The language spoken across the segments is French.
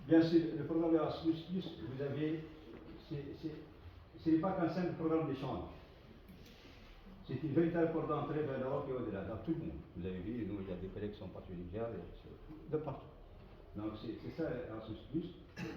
Bien sûr, le programme Erasmus, vous avez, ce n'est pas qu'un simple programme d'échange. C'est une véritable porte d'entrée vers l'Europe et au-delà, dans tout le monde. Vous avez vu, nous, il y a des collègues qui sont partis au Niger, de partout. Donc c'est ça Erasmus+.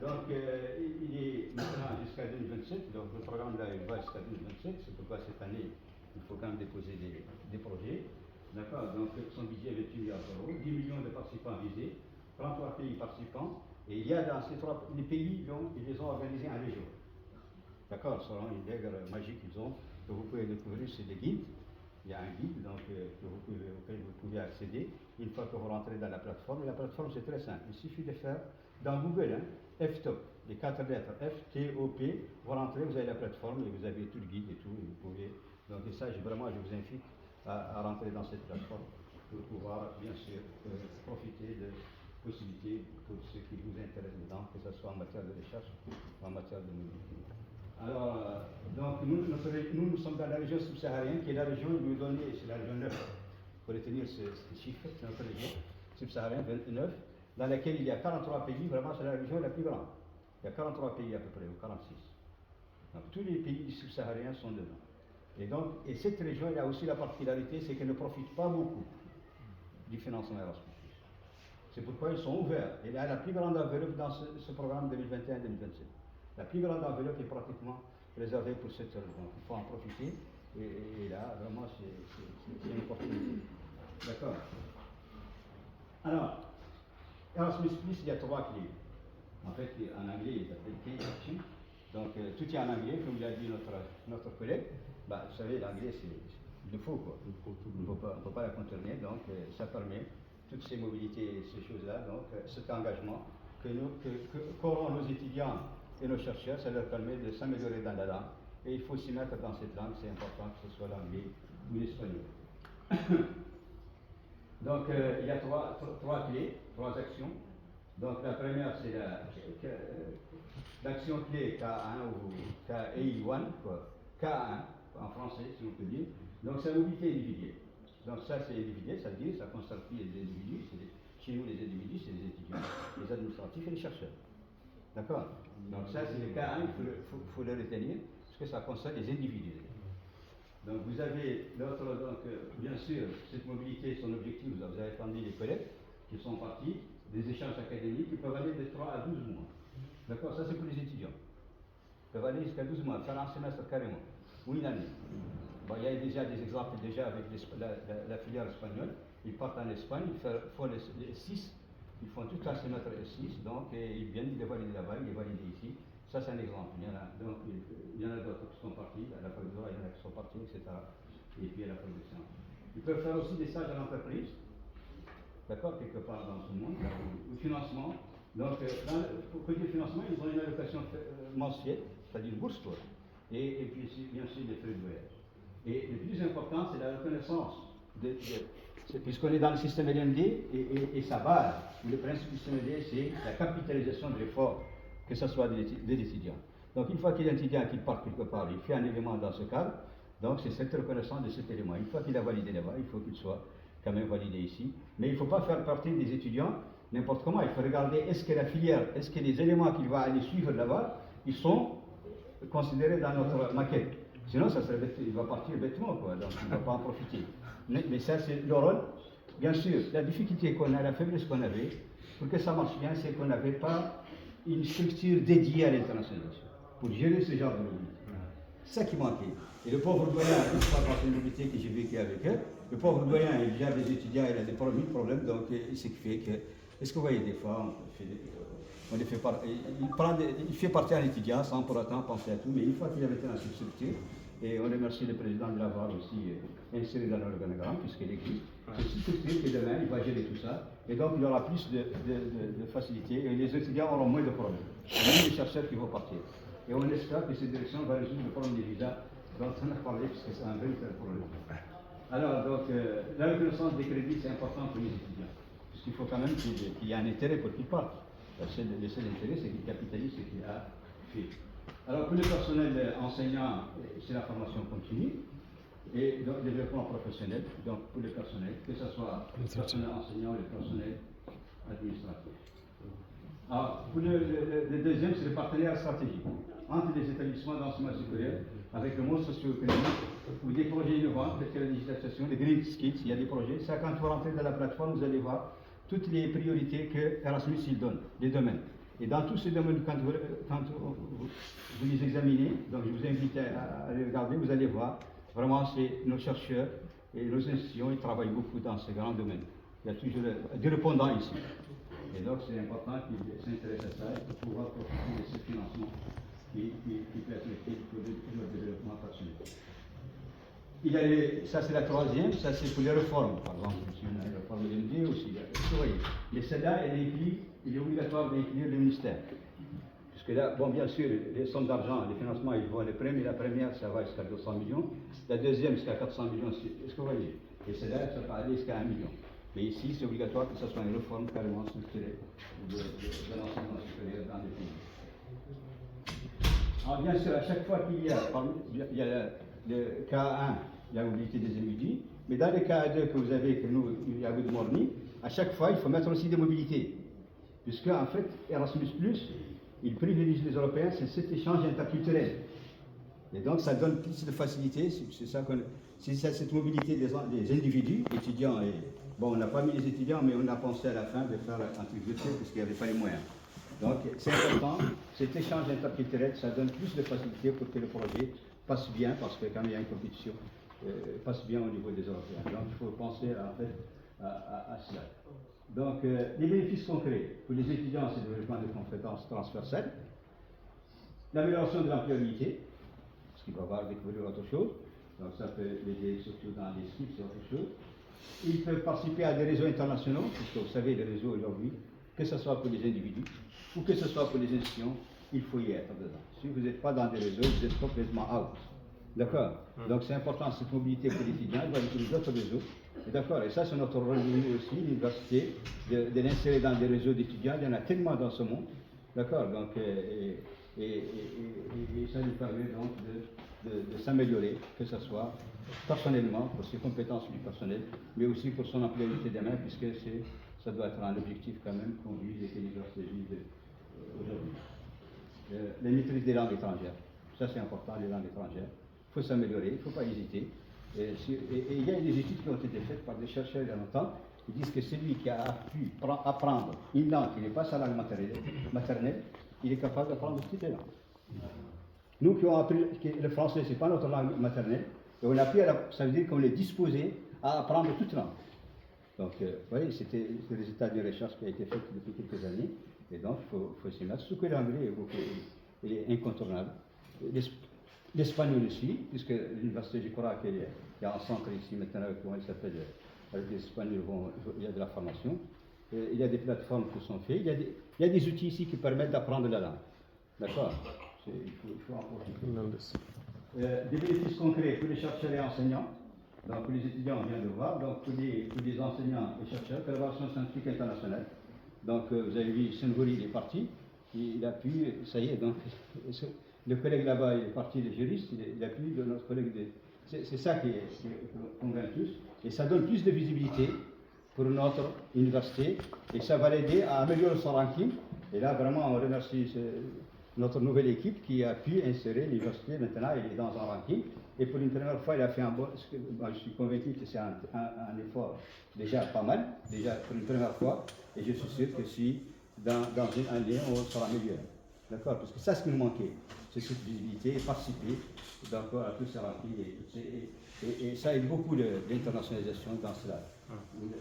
Donc il est maintenant jusqu'à 2027, donc le programme là il va jusqu'à 2027, c'est pourquoi cette année il faut quand même déposer des projets. D'accord, donc son budget est 28 milliards d'euros, 10 millions de participants visés, 33 pays participants, et il y a dans ces les pays, donc, ils les ont organisés en région. D'accord, selon une règle magique qu'ils ont, que vous pouvez découvrir, c'est des guides. Il y a un guide donc, auquel vous pouvez accéder une fois que vous rentrez dans la plateforme. Et la plateforme, c'est très simple. Il suffit de faire dans Google, F-Top, les 4 lettres, F-T-O-P, vous rentrez, vous avez la plateforme et vous avez tout le guide et tout. Et vous pouvez, donc, et ça, vraiment, je vous invite à rentrer dans cette plateforme pour pouvoir, bien sûr, profiter de possibilités pour ce qui vous intéresse dedans, que ce soit en matière de recherche ou en matière de mobilité. Alors, donc nous sommes dans la région subsaharienne, qui est la région, nous donnée, c'est la région 9, il faut retenir ce chiffre, c'est notre région subsaharienne, 29, dans laquelle il y a 43 pays, vraiment c'est la région la plus grande. Il y a 43 pays à peu près, ou 46. Donc tous les pays subsahariens sont dedans. Et cette région, il y a aussi la particularité, c'est qu'elle ne profite pas beaucoup du financement Erasmus. C'est pourquoi ils sont ouverts. Il y a la plus grande enveloppe dans ce programme 2021-2027. La plus grande enveloppe est pratiquement réservée pour cette raison. Il faut en profiter. Et là, vraiment, c'est une opportunité. D'accord. Alors, Erasmus+, il y a 3 clés. En fait, en anglais, il s'appelle Key Action. Donc, tout est en anglais, comme l'a dit notre collègue. Bah, vous savez, l'anglais, il le faut, quoi. On ne peut pas la contourner. Donc, ça permet toutes ces mobilités, ces choses-là, donc cet engagement qu'auront nos étudiants et nos chercheurs, ça leur permet de s'améliorer dans la langue. Et il faut s'y mettre dans cette langue, c'est important que ce soit l'anglais ou l'espagnol. Donc il y a trois clés, 3 actions. Donc la première, c'est l'action clé K1 ou KI1, K1 en français, si on peut dire. Donc c'est la mobilité individuelle. Donc ça, c'est individuel, ça veut dire, ça constate les individus, chez nous les individus, c'est les étudiants, les administratifs et les chercheurs. D'accord. Donc ça, c'est le cas 1, il faut le retenir, parce que ça concerne les individus. Donc vous avez l'autre, bien sûr, cette mobilité, son objectif, vous avez entendu les collègues qui sont partis, des échanges académiques qui peuvent aller de 3 à 12 mois. D'accord, ça c'est pour les étudiants. Ils peuvent aller jusqu'à 12 mois, faire un semestre carrément, ou une année. Bon, il y a déjà des exemples avec la filière espagnole. Ils partent en Espagne, ils font les 6, ils font tout un semestre S6, donc ils viennent de valider là-bas, ils les valident ici. Ça, c'est un exemple. Il y en a d'autres qui sont partis, à la fac de droit, il y en a qui sont partis, etc. Et puis à la fac de sciences. Ils peuvent faire aussi des stages à l'entreprise, d'accord, quelque part dans ce monde, au financement. Donc, pour côté financement, ils ont une allocation mensuelle, c'est-à-dire une bourse, quoi. Et puis, bien sûr, des frais de voyage. Et le plus important, c'est la reconnaissance. Puisqu'on est dans le système LMD et sa base, le principe du système LMD, c'est la capitalisation de l'effort, que ce soit des étudiants. Donc, une fois qu'il y a un étudiant qui part quelque part, il fait un élément dans ce cadre, donc c'est cette reconnaissance de cet élément. Une fois qu'il a validé là-bas, il faut qu'il soit quand même validé ici. Mais il ne faut pas faire partie des étudiants n'importe comment. Il faut regarder est-ce que la filière, est-ce que les éléments qu'il va aller suivre là-bas, ils sont considérés dans notre maquette. Sinon, il va partir bêtement, quoi, donc il ne va pas en profiter. Mais ça, c'est le rôle. Bien sûr, la difficulté qu'on a, la faiblesse qu'on avait, pour que ça marche bien, c'est qu'on n'avait pas une structure dédiée à l'internationalisation pour gérer ce genre de mobilité. C'est ça qui manquait. Et le pauvre doyen, une fois dans une mobilité que j'ai vécue avec eux, le pauvre doyen, il gère des étudiants, il a des problèmes, donc ce qui fait que, est-ce que vous voyez des fois, il fait partir un étudiant sans pour autant penser à tout, mais une fois qu'il avait été dans cette structure, et on remercie le président de l'avoir aussi inséré dans l'organigramme, puisqu'il existe. C'est une structure que demain, il va gérer tout ça, et donc il y aura plus de facilité, et les étudiants auront moins de problèmes, même les chercheurs qui vont partir. Et on espère que cette direction va résoudre le problème des visas dont on a parlé, puisque c'est un véritable problème. Alors, donc, la reconnaissance des crédits, c'est important pour les étudiants, puisqu'il faut quand même qu'il y ait un intérêt pour qu'ils partent. Le seul intérêt, c'est qu'il capitalise ce qu'il a fait. Alors, pour le personnel enseignant, c'est la formation continue et donc le développement professionnel, donc pour le personnel, que ce soit le personnel enseignant ou le personnel administratif. Pour le deuxième, c'est le partenariat stratégique entre les établissements d'enseignement supérieur avec le monde socio-économique ou des projets innovants tels que la digitalisation, les green skills, il y a des projets. Ça, quand vous rentrez dans la plateforme, vous allez voir toutes les priorités que Erasmus il donne, les domaines. Et dans tous ces domaines, quand vous les examinez, donc je vous invite à les regarder, vous allez voir, vraiment, c'est nos chercheurs et nos institutions, ils travaillent beaucoup dans ces grands domaines. Il y a toujours des répondants ici. Et donc, c'est important qu'ils s'intéressent à ça et pour pouvoir profiter de ce financement qui peut être utile pour le développement personnel. Il y a ça, c'est la troisième, ça, c'est pour les réformes. Par exemple, si on a une réforme de l'MD aussi, vous voyez. Mais celle-là, il est obligatoire d'inclure le ministère. Puisque là, bon, bien sûr, les sommes d'argent, les financements, ils vont les premiers. La première, ça va jusqu'à 200 millions. La deuxième, jusqu'à 400 millions. Est-ce que vous voyez? Et celle-là, ça va aller jusqu'à 1 million. Mais ici, c'est obligatoire que ce soit une réforme carrément structurée de l'enseignement supérieur dans les pays. Alors, bien sûr, à chaque fois qu'il y a le K1, la mobilité des individus, mais dans le K2 que vous avez, que nous, il y a Good Morning, à chaque fois, il faut mettre aussi des mobilités. Puisque, en fait, Erasmus, il privilégie les Européens, c'est cet échange interculturel. Et donc, ça donne plus de facilité, c'est ça cette mobilité des individus, étudiants et. Bon, on n'a pas mis les étudiants, mais on a pensé à la fin de faire un truc virtuel parce qu'il n'y avait pas les moyens. Donc, c'est important, cet échange interculturel, ça donne plus de facilité pour que le projet passe bien, parce que quand il y a une compétition, passe bien au niveau des Européens. Donc, il faut penser à cela. Donc, les bénéfices concrets pour les étudiants, c'est le développement de compétences transversales, l'amélioration de l'employabilité, parce qu'il va avoir découvrir autre chose. Donc, ça peut l'aider surtout dans les skills, c'est autre chose. Ils peuvent participer à des réseaux internationaux, puisque vous savez, les réseaux aujourd'hui, que ce soit pour les individus ou que ce soit pour les institutions, il faut y être dedans. Si vous n'êtes pas dans des réseaux, vous êtes complètement out. D'accord? Donc c'est important cette mobilité pour les étudiants, ils doivent utiliser d'autres réseaux. D'accord? Et ça, c'est notre rôle aussi, l'université, de l'insérer dans des réseaux d'étudiants. Il y en a tellement dans ce monde. D'accord? Donc, et ça lui permet donc de s'améliorer, que ce soit personnellement, pour ses compétences du personnel, mais aussi pour son employabilité demain, puisque ça doit être un objectif quand même qu'on vise et que l'université vise aujourd'hui. La maîtrise des langues étrangères, ça c'est important, les langues étrangères. Il faut s'améliorer, il ne faut pas hésiter. Et il y a des études qui ont été faites par des chercheurs il y a longtemps, qui disent que celui qui a pu apprendre une langue qui n'est pas sa langue maternelle, il est capable d'apprendre toutes les langues. Nous qui avons appris que le français, ce n'est pas notre langue maternelle, et on a pu, ça veut dire qu'on est disposé à apprendre toute langue. Donc, vous voyez, c'est le résultat d'une recherche qui a été faite depuis quelques années, et donc il faut s'y mettre. Surtout que l'anglais est incontournable. L'espagnol aussi, puisque l'université, je crois qu'il y a un centre ici maintenant, comment il s'appelle, avec les Espagnols, il y a de la formation. Il y a des plateformes qui sont faites. Il y a des outils ici qui permettent d'apprendre la langue. D'accord? Il faut en profiter. Des bénéfices concrets pour les chercheurs et enseignants. Donc, pour les étudiants, on vient de voir. Donc, pour les enseignants et chercheurs, collaboration scientifique internationale. Donc, vous avez vu, Senghori, il est parti. Il a pu, ça y est, donc, le collègue là-bas, il est parti, le juriste, il a pu de notre collègue. C'est ça qui convainc tous. Et ça donne plus de visibilité pour notre université. Et ça va l'aider à améliorer son ranking. Et là, vraiment, on remercie notre nouvelle équipe qui a pu insérer l'université. Maintenant, il est dans un ranking. Et pour une première fois, il a fait un bon. Je suis convaincu que c'est un effort déjà pas mal, déjà pour une première fois. Et je suis sûr que si dans une année, on sera meilleur. D'accord? Parce que ça, ce qui nous manquait, c'est cette visibilité, participer à tous ces rankings. Et ça aide beaucoup l'internationalisation dans cela.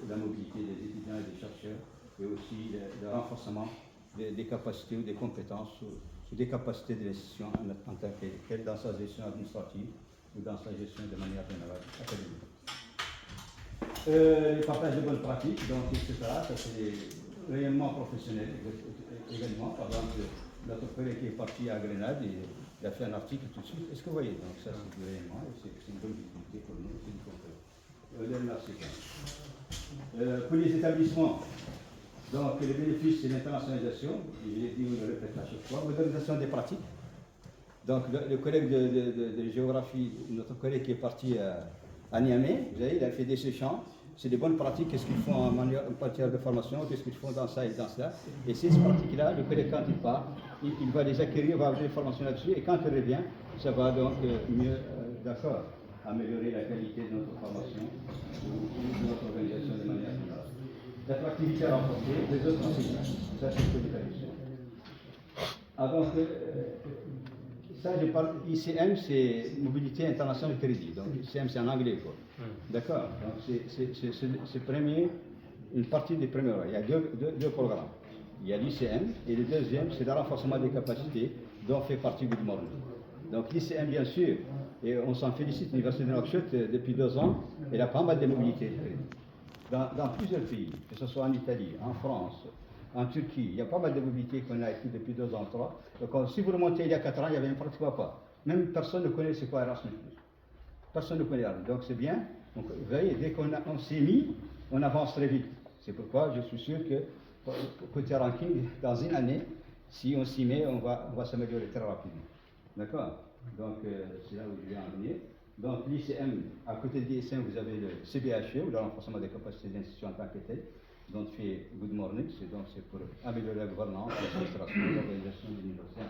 La mobilité des étudiants et des chercheurs, et aussi le renforcement des capacités ou des compétences ou des capacités de l'institution en tant qu'elle dans sa gestion administrative ou dans sa gestion de manière générale académique. Les partages de bonnes pratiques, donc, etc. Ça, c'est des rayonnements professionnels également. Par exemple, notre collègue qui est parti à Grenade, il a fait un article tout de suite. Est-ce que vous voyez? Donc, ça, c'est du rayonnement et c'est une bonne visibilité pour nous. C'est du concret. Pour les établissements, donc les bénéfices, c'est l'internationalisation. Il est dit, on le répète à chaque fois. Modernisation des pratiques. Donc, le collègue de géographie, notre collègue qui est parti à Niamey, vous savez, il a fait des échanges. c'est des bonnes pratiques, qu'est-ce qu'ils font en matière de formation, qu'est-ce qu'ils font dans ça et dans cela. Et ces pratiques-là, le collègue, quand il part, il va les acquérir, il va avoir des formations là-dessus, et quand il revient, ça va donc mieux, d'accord, améliorer la qualité de notre formation ou de notre organisation de manière générale. L'attractivité à renforcer, les autres enseignants. Ça, c'est ce que je fais. Ah, donc, ça, je parle, ICM, c'est Mobilité Internationale de Crédit. Donc, ICM, c'est en anglais, quoi. D'accord. Donc, c'est premier, une partie des premiers. Il y a deux programmes. Il y a l'ICM, et le deuxième, c'est le renforcement des capacités, dont fait partie Good Morning. Donc, l'ICM, bien sûr, et on s'en félicite, l'Université de Nouakchott, depuis 2 ans, elle a pas mal de mobilité de crédit. Dans plusieurs pays, que ce soit en Italie, en France, en Turquie, il y a pas mal de mobilité qu'on a acquis depuis 2 ans, 3. Donc, si vous remontez il y a 4 ans, il n'y avait pratiquement pas. Même personne ne connaît c'est quoi Erasmus. Personne ne connaît Erasmus. Donc, c'est bien. Donc, vous voyez, dès qu'on s'est mis, on avance très vite. C'est pourquoi je suis sûr que côté ranking, dans une année, si on s'y met, on va s'améliorer très rapidement. D'accord. Donc, c'est là où je vais en venir. Donc, l'ICM, à côté de l'ICM, vous avez le CBHE, ou le renforcement des capacités d'institution en tant que tel, dont fait Good Morning, c'est pour améliorer la gouvernance, l'administration, l'organisation de l'université.